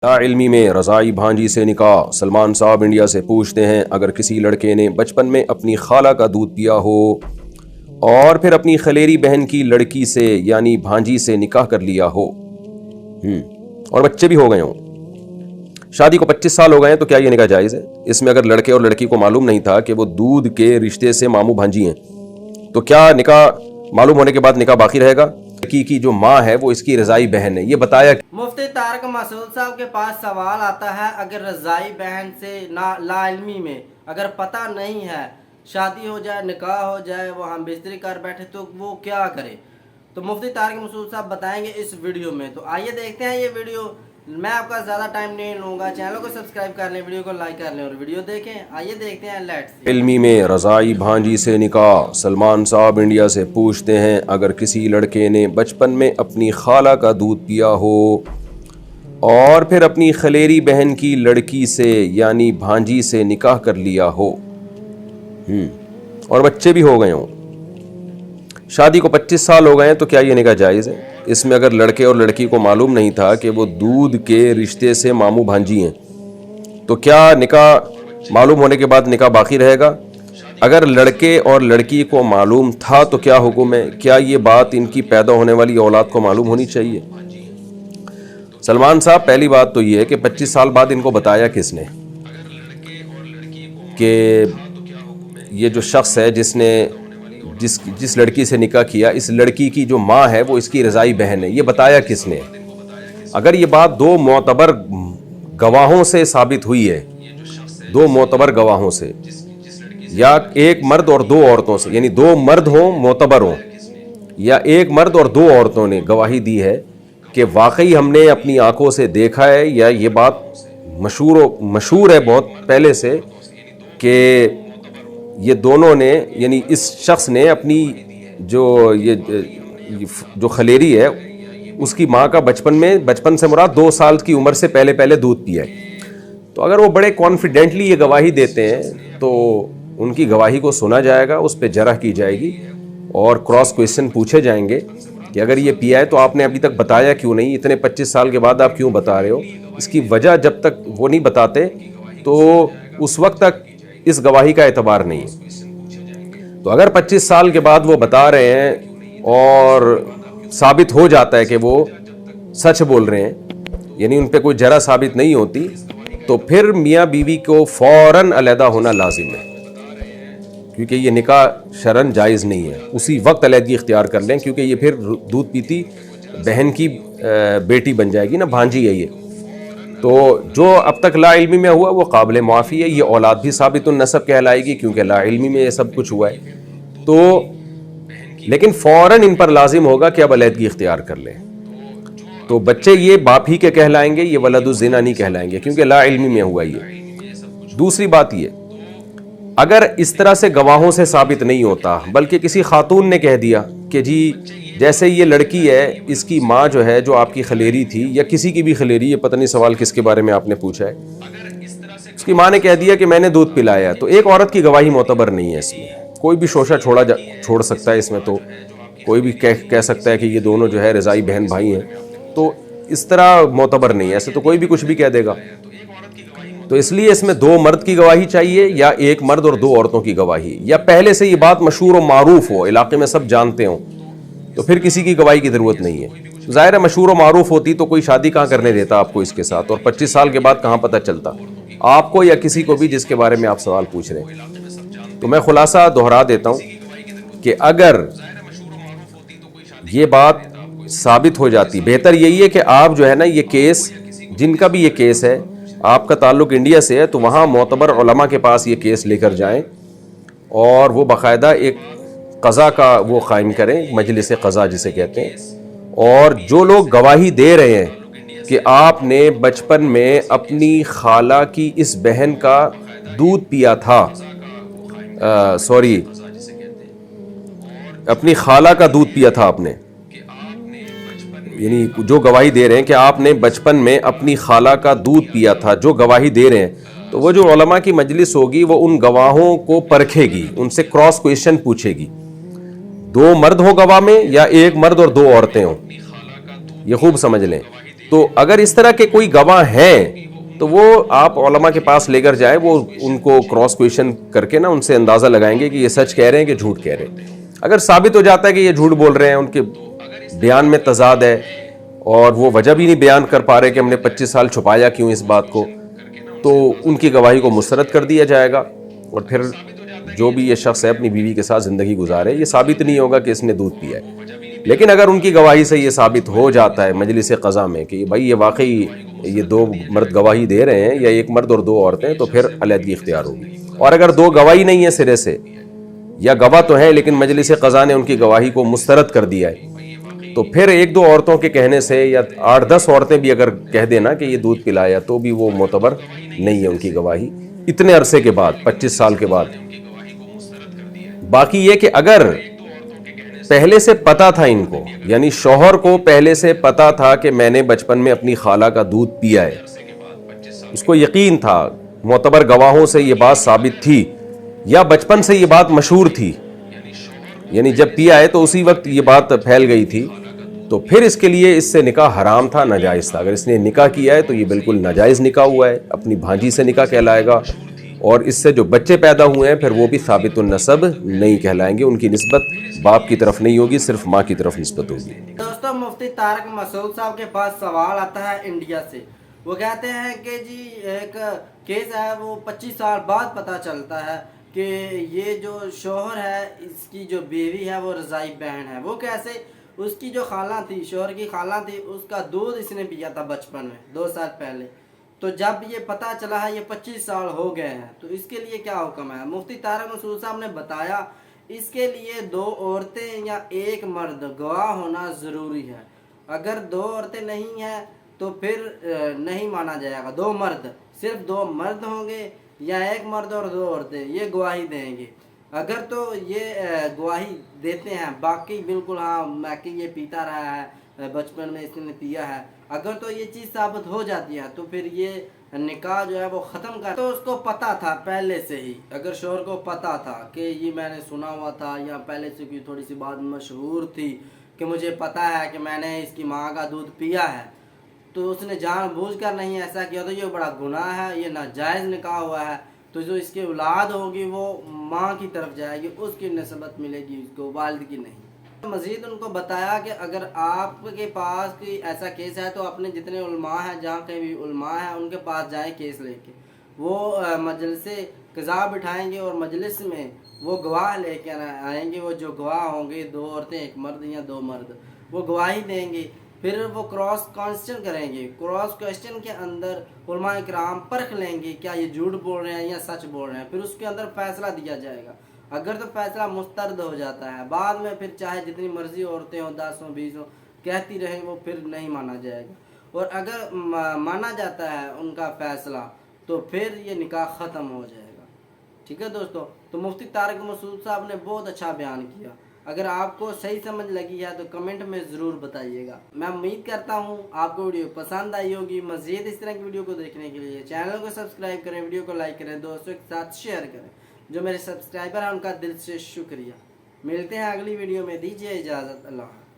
علمی میں رضائی بھانجی سے نکاح۔ سلمان صاحب انڈیا سے پوچھتے ہیں، اگر کسی لڑکے نے بچپن میں اپنی خالہ کا دودھ پیا ہو اور پھر اپنی خلیری بہن کی لڑکی سے یعنی بھانجی سے نکاح کر لیا ہو اور بچے بھی ہو گئے ہوں، شادی کو 25 سال ہو گئے ہیں، تو کیا یہ نکاح جائز ہے؟ اس میں اگر لڑکے اور لڑکی کو معلوم نہیں تھا کہ وہ دودھ کے رشتے سے ماموں بھانجی ہیں، تو کیا نکاح معلوم ہونے کے بعد نکاح باقی رہے گا؟ لڑکی کی جو ماں ہے وہ اس کی رضائی بہن ہے، یہ بتایا۔ مفتی طارق مسعود صاحب کے پاس سوال آتا ہے، اگر رضائی بہن سے لا علمی میں اگر پتہ نہیں ہے، شادی ہو جائے، نکاح ہو جائے، وہ ہم بستری کر بیٹھے، تو وہ کیا کرے؟ تو مفتی طارق مسعود صاحب بتائیں گے اس ویڈیو میں۔ تو آئیے دیکھتے ہیں یہ ویڈیو۔ میں آپ کا زیادہ ٹائم نہیں لوں گا، چینل کو سبسکرائب کر لیں، ویڈیو کو لائک کر لیں اور ویڈیو دیکھیں۔ آئیے دیکھتے ہیں، لیٹس۔ علمی میں رضائی بھانجی سے نکاح۔ سلمان صاحب انڈیا سے پوچھتے ہیں، اگر کسی لڑکے نے بچپن میں اپنی خالہ کا دودھ پیا ہو اور پھر اپنی خلیری بہن کی لڑکی سے یعنی بھانجی سے نکاح کر لیا ہو اور بچے بھی ہو گئے ہوں، شادی کو 25 سال ہو گئے ہیں، تو کیا یہ نکاح جائز ہے؟ اس میں اگر لڑکے اور لڑکی کو معلوم نہیں تھا کہ وہ دودھ کے رشتے سے ماموں بھانجی ہیں، تو کیا نکاح معلوم ہونے کے بعد نکاح باقی رہے گا؟ اگر لڑکے اور لڑکی کو معلوم تھا تو کیا حکم ہے؟ کیا یہ بات ان کی پیدا ہونے والی اولاد کو معلوم ہونی چاہیے؟ سلمان صاحب، پہلی بات تو یہ ہے کہ 25 سال بعد ان کو بتایا کس نے کہ یہ جو شخص ہے جس لڑکی سے نکاح کیا، اس لڑکی کی جو ماں ہے وہ اس کی رضائی بہن ہے، یہ بتایا کس نے؟ اگر یہ بات دو معتبر گواہوں سے ثابت ہوئی ہے، دو معتبر گواہوں سے، یا ایک مرد اور دو عورتوں سے، یعنی دو مرد ہوں معتبر ہوں، یا ایک مرد اور دو عورتوں نے گواہی دی ہے کہ واقعی ہم نے اپنی آنکھوں سے دیکھا ہے، یا یہ بات مشہور ہے بہت پہلے سے کہ یہ دونوں نے، یعنی اس شخص نے اپنی جو خلیری ہے اس کی ماں کا بچپن سے مراد 2 سال کی عمر سے پہلے دودھ پیا ہے، تو اگر وہ بڑے کانفیڈنٹلی یہ گواہی دیتے ہیں تو ان کی گواہی کو سنا جائے گا، اس پہ جرح کی جائے گی اور کراس کویسچن پوچھے جائیں گے کہ اگر یہ پیا ہے تو آپ نے ابھی تک بتایا کیوں نہیں؟ اتنے 25 سال کے بعد آپ کیوں بتا رہے ہو؟ اس کی وجہ جب تک وہ نہیں بتاتے تو اس وقت تک اس گواہی کا اعتبار نہیں ہے۔ تو اگر 25 سال کے بعد وہ بتا رہے ہیں اور ثابت ہو جاتا ہے کہ وہ سچ بول رہے ہیں، یعنی ان پہ کوئی جرح ثابت نہیں ہوتی، تو پھر میاں بیوی کو فوراً علیحدہ ہونا لازم ہے، کیونکہ یہ نکاح شرعاً جائز نہیں ہے۔ اسی وقت علیحدگی اختیار کر لیں، کیونکہ یہ پھر دودھ پیتی بہن کی بیٹی بن جائے گی نا، بھانجی ہے یہ۔ تو جو اب تک لا علمی میں ہوا وہ قابل معافی ہے، یہ اولاد بھی ثابت النسب کہلائے گی کیونکہ لا علمی میں یہ سب کچھ ہوا ہے، تو لیکن فوراً ان پر لازم ہوگا کہ اب علیحدگی اختیار کر لیں، تو بچے یہ باپ ہی کے کہلائیں گے، یہ ولد الزنا نہیں کہلائیں گے کیونکہ لا علمی میں ہوا یہ۔ دوسری بات یہ، اگر اس طرح سے گواہوں سے ثابت نہیں ہوتا بلکہ کسی خاتون نے کہہ دیا کہ جی جیسے یہ لڑکی ہے، اس کی ماں جو ہے جو آپ کی خلیری تھی یا کسی کی بھی خلیری، یہ پتہ نہیں سوال کس کے بارے میں آپ نے پوچھا ہے، اس کی ماں نے کہہ دیا کہ میں نے دودھ پلایا، تو ایک عورت کی گواہی معتبر نہیں ہے، اس میں کوئی بھی شوشہ چھوڑ سکتا ہے، اس میں تو کوئی بھی کہہ سکتا ہے کہ یہ دونوں جو ہے رضائی بہن بھائی ہیں، تو اس طرح معتبر نہیں ہے، ایسے تو کوئی بھی کچھ بھی کہہ دے گا۔ تو اس لیے اس میں 2 مرد کی گواہی چاہیے یا ایک مرد اور 2 عورتوں کی گواہی، یا پہلے سے یہ بات مشہور و معروف ہو، علاقے میں سب جانتے ہوں، تو پھر کسی کی گواہی کی ضرورت نہیں ہے۔ ظاہر ہے مشہور و معروف ہوتی تو کوئی شادی کہاں کرنے دیتا آپ کو اس کے ساتھ، اور 25 سال کے بعد کہاں پتہ چلتا آپ کو یا کسی کو بھی جس کے بارے میں آپ سوال پوچھ رہے ہیں۔ تو میں خلاصہ دہرا دیتا ہوں کہ اگر یہ بات ثابت ہو جاتی، بہتر یہی ہے کہ آپ جو ہے نا یہ کیس، جن کا بھی یہ کیس ہے، آپ کا تعلق انڈیا سے ہے تو وہاں معتبر علماء کے پاس یہ کیس لے کر جائیں اور وہ باقاعدہ ایک قضا کا وہ قائم کریں، مجلس قضا جسے کہتے ہیں، اور جو لوگ گواہی دے رہے ہیں کہ آپ نے بچپن میں اپنی خالہ کی اس بہن کا دودھ پیا تھا، اپنی خالہ کا دودھ پیا تھا آپ نے، یعنی جو گواہی دے رہے ہیں کہ آپ نے بچپن میں اپنی خالہ کا دودھ پیا تھا، جو گواہی دے رہے ہیں، تو وہ جو علماء کی مجلس ہوگی وہ ان گواہوں کو پرکھے گی، ان سے کراس کویسچن پوچھے گی، 2 مرد ہوں گواہ میں یا ایک مرد اور 2 عورتیں ہوں، یہ خوب سمجھ لیں، تو اگر اس طرح کے کوئی گواہ ہیں تو وہ آپ علماء کے پاس لے کر جائیں, وہ ان کو کراس کویشچن کر کے نا ان سے اندازہ لگائیں گے کہ یہ سچ کہہ رہے ہیں کہ جھوٹ کہہ رہے ہیں. اگر ثابت ہو جاتا ہے کہ یہ جھوٹ بول رہے ہیں, ان کے بیان میں تضاد ہے اور وہ وجہ بھی نہیں بیان کر پا رہے کہ ہم نے 25 سال چھپایا کیوں اس بات کو, تو ان کی گواہی کو مسترد کر دیا جائے گا. اور پھر جو بھی یہ شخص ہے اپنی بیوی کے ساتھ زندگی گزارے, یہ ثابت نہیں ہوگا کہ اس نے دودھ پیا ہے. لیکن اگر ان کی گواہی سے یہ ثابت ہو جاتا ہے مجلس قضا میں کہ بھائی یہ واقعی یہ دو مرد گواہی دے رہے ہیں یا ایک مرد اور دو عورتیں, تو پھر علیحدگی اختیار ہوگی. اور اگر دو گواہی نہیں ہے سرے سے, یا گواہ تو ہیں لیکن مجلس قضا نے ان کی گواہی کو مسترد کر دیا ہے, تو پھر ایک دو عورتوں کے کہنے سے یا 8-10 عورتیں بھی اگر کہہ دینا کہ یہ دودھ پلایا, تو بھی وہ معتبر نہیں ہے ان کی گواہی اتنے عرصے کے بعد, 25 سال کے بعد. باقی یہ کہ اگر پہلے سے پتا تھا ان کو, یعنی شوہر کو پہلے سے پتا تھا کہ میں نے بچپن میں اپنی خالہ کا دودھ پیا ہے, اس کو یقین تھا, معتبر گواہوں سے یہ بات ثابت تھی, یا بچپن سے یہ بات مشہور تھی, یعنی جب پیا ہے تو اسی وقت یہ بات پھیل گئی تھی, تو پھر اس کے لیے اس سے نکاح حرام تھا, ناجائز تھا. اگر اس نے نکاح کیا ہے تو یہ بالکل ناجائز نکاح ہوا ہے, اپنی بھانجی سے نکاح کہلائے گا, اور اس سے جو بچے پیدا ہوئے ہیں پھر وہ بھی ثابت النسب نہیں کہلائیں گے, ان کی نسبت باپ کی طرف نہیں ہوگی, صرف ماں کی طرف نسبت ہوگی. دوستوں مفتی طارق مسعود صاحب کے پاس سوال آتا ہے انڈیا سے. وہ کہتے ہیں کہ جی ایک کیس ہے, وہ 25 سال بعد پتہ چلتا ہے کہ یہ جو شوہر ہے اس کی جو بیوی ہے وہ رضائی بہن ہے. وہ کیسے؟ اس کی جو خالہ تھی, شوہر کی خالہ تھی, اس کا دودھ اس نے پیا تھا بچپن میں 2 سال پہلے. تو جب یہ پتہ چلا ہے یہ 25 سال ہو گئے ہیں, تو اس کے لیے کیا حکم ہے؟ مفتی طارق مسعود صاحب نے بتایا اس کے لیے 2 عورتیں یا 1 مرد گواہ ہونا ضروری ہے. اگر 2 عورتیں نہیں ہیں تو پھر نہیں مانا جائے گا. 2 مرد, صرف 2 مرد ہوں گے یا 1 مرد اور 2 عورتیں, یہ گواہی دیں گے. اگر تو یہ گواہی دیتے ہیں, باقی بالکل ہاں میں کہ یہ پیتا رہا ہے, بچپن میں اس نے پیا ہے, اگر تو یہ چیز ثابت ہو جاتی ہے تو پھر یہ نکاح جو ہے وہ ختم کر. تو اس کو پتا تھا پہلے سے ہی, اگر شوہر کو پتا تھا کہ یہ میں نے سنا ہوا تھا یا پہلے سے کوئی تھوڑی سی بات مشہور تھی کہ مجھے پتا ہے کہ میں نے اس کی ماں کا دودھ پیا ہے, تو اس نے جان بوجھ کر نہیں ایسا کیا, تو یہ بڑا گناہ ہے, یہ ناجائز نکاح ہوا ہے. تو جو اس کی اولاد ہوگی وہ ماں کی طرف جائے گی, اس کی نسبت ملے گی اس کو, والد کی نہیں. مزید ان کو بتایا کہ اگر آپ کے پاس کوئی ایسا کیس ہے تو اپنے جتنے علماء ہیں, جہاں کہیں بھی علماء ہیں, ان کے پاس جائیں کیس لے کے. وہ مجلس قضا بٹھائیں گے اور مجلس میں وہ گواہ لے کے آئیں گے. وہ جو گواہ ہوں گے 2 عورتیں 1 مرد یا 2 مرد, وہ گواہی دیں گے. پھر وہ کراس کوسچن کریں گے. کراس کوسچن کے اندر علماء کرام پرکھ لیں گے کیا یہ جھوٹ بول رہے ہیں یا سچ بول رہے ہیں. پھر اس کے اندر فیصلہ دیا جائے گا. اگر تو فیصلہ مسترد ہو جاتا ہے, بعد میں پھر چاہے جتنی مرضی عورتیں ہوں, 10 ہوں 20 ہوں, کہتی رہیں, وہ پھر نہیں مانا جائے گا. اور اگر مانا جاتا ہے ان کا فیصلہ تو پھر یہ نکاح ختم ہو جائے گا. ٹھیک ہے دوستو, تو مفتی طارق مسعود صاحب نے بہت اچھا بیان کیا. اگر آپ کو صحیح سمجھ لگی ہے تو کمنٹ میں ضرور بتائیے گا. میں امید کرتا ہوں آپ کو ویڈیو پسند آئی ہوگی. مزید اس طرح کی ویڈیو کو دیکھنے کے لیے چینل کو سبسکرائب کریں, ویڈیو کو لائک کریں, دوستوں کے ساتھ شیئر کریں. جو میرے سبسکرائبر ہیں ان کا دل سے شکریہ. ملتے ہیں اگلی ویڈیو میں, دیجیے اجازت, اللہ حافظ.